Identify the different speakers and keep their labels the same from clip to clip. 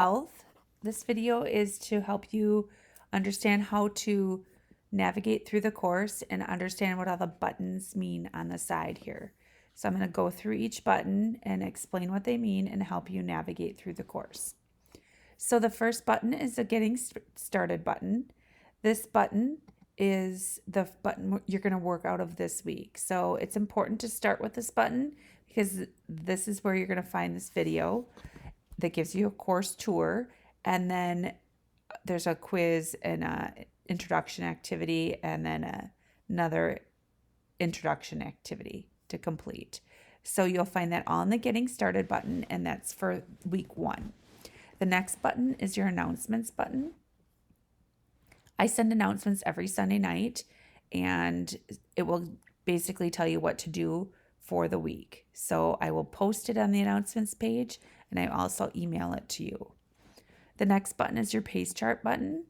Speaker 1: 12. This video is to help you understand how to navigate through the course and understand what all the buttons mean on the side here. So I'm going to go through each button and explain what they mean and help you navigate through the course. So the first button is the Getting Started button. This button is the button you're going to work out of this week. So it's important to start with this button because this is where you're going to find this video that gives you a course tour, and then there's a quiz and a introduction activity, and then another introduction activity to complete. So you'll find that on the Getting Started button, and that's for week 1. The next button is your Announcements button. I send announcements every Sunday night, and it will basically tell you what to do for the week. So I will post it on the announcements page, and I also email it to you. The next button is your Pace Chart button,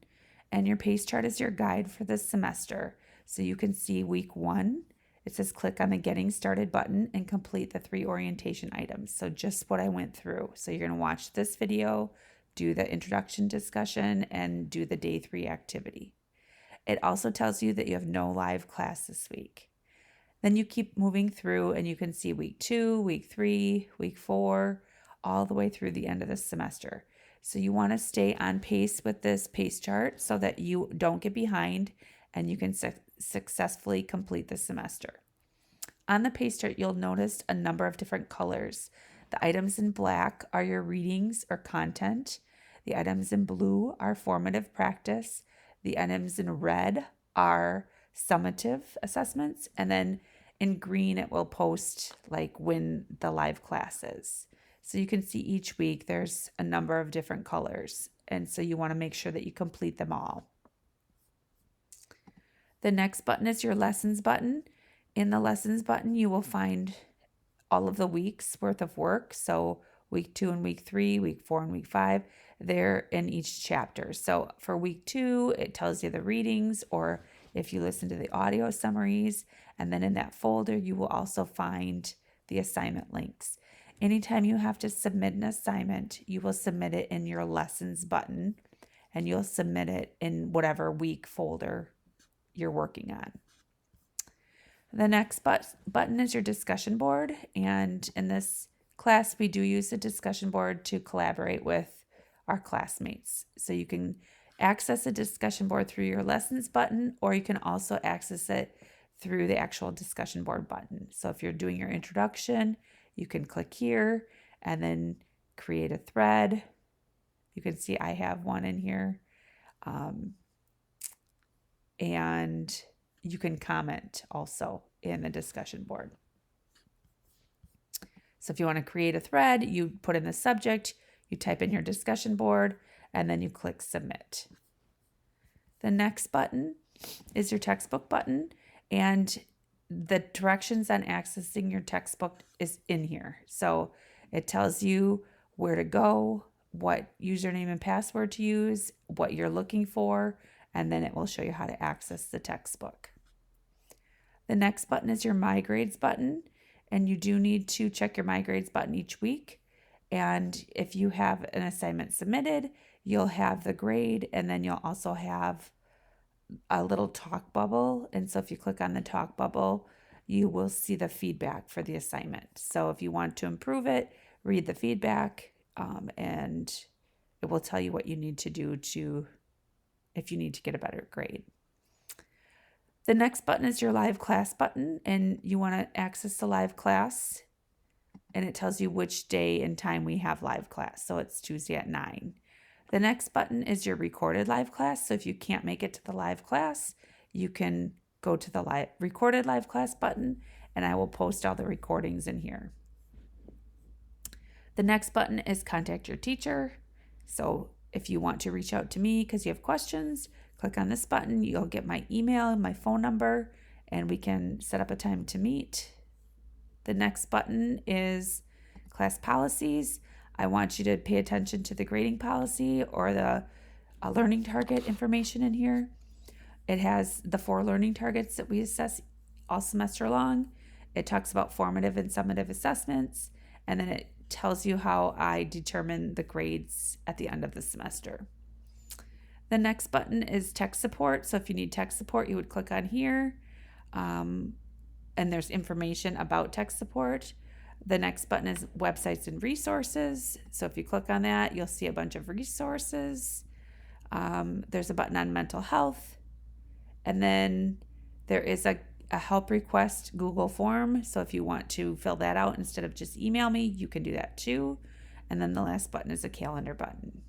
Speaker 1: and your Pace Chart is your guide for this semester. So you can see week 1, it says click on the Getting Started button and complete the 3 orientation items. So just what I went through. So you're going to watch this video, do the introduction discussion, and do the day 3 activity. It also tells you that you have no live class this week. Then you keep moving through and you can see week 2, week 3, week 4, all the way through the end of the semester. So you want to stay on pace with this pace chart so that you don't get behind and you can successfully complete the semester. On the pace chart, you'll notice a number of different colors. The items in black are your readings or content. The items in blue are formative practice. The items in red are summative assessments. And then in green, it will post like when the live class is. So you can see each week there's a number of different colors. And so you want to make sure that you complete them all. The next button is your Lessons button. In the Lessons button, you will find all of the weeks worth of work. So week 2 and week 3, week 4 and week 5, they're in each chapter. So for week 2, it tells you the readings, or if you listen to the audio summaries, and then in that folder, you will also find the assignment links. Anytime you have to submit an assignment, you will submit it in your Lessons button, and you'll submit it in whatever week folder you're working on. The next button is your discussion board, and in this class, we do use the discussion board to collaborate with our classmates. So you can access the discussion board through your Lessons button, or you can also access it through the actual discussion board button. So if you're doing your introduction, you can click here and then create a thread. You can see I have one in here. And you can comment also in the discussion board. So if you want to create a thread, you put in the subject, you type in your discussion board, and then you click submit. The next button is your textbook button, and the directions on accessing your textbook is in here. So it tells you where to go, what username and password to use, what you're looking for, and then it will show you how to access the textbook. The next button is your My Grades button, and you do need to check your My Grades button each week. And if you have an assignment submitted, you'll have the grade, and then you'll also have a little talk bubble. And so if you click on the talk bubble, you will see the feedback for the assignment. So if you want to improve it, read the feedback, and it will tell you what you need to do if you need to get a better grade. The next button is your Live Class button, and you want to access the live class, and it tells you which day and time we have live class. So it's Tuesday at 9. The next button is your Recorded Live Class. So if you can't make it to the live class, you can go to the Recorded Live Class button, and I will post all the recordings in here. The next button is Contact Your Teacher. So if you want to reach out to me because you have questions, click on this button. You'll get my email and my phone number, and we can set up a time to meet. The next button is Class Policies. I want you to pay attention to the grading policy or the learning target information in here. It has the 4 learning targets that we assess all semester long. It talks about formative and summative assessments, and then it tells you how I determine the grades at the end of the semester. The next button is tech support. So if you need tech support, you would click on here. And there's information about tech support. The next button is websites and resources. So if you click on that, you'll see a bunch of resources. There's a button on mental health. And then there is a help request Google form. So if you want to fill that out instead of just email me, you can do that too. And then the last button is a calendar button.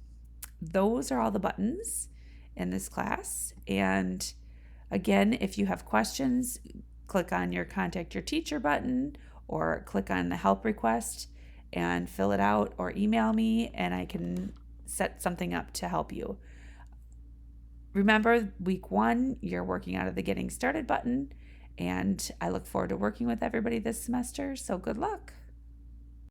Speaker 1: Those are all the buttons in this class. And again, if you have questions, click on your contact your teacher button or click on the help request and fill it out, or email me and I can set something up to help you. Remember, week 1, you're working out of the getting started button, and I look forward to working with everybody this semester. So good luck.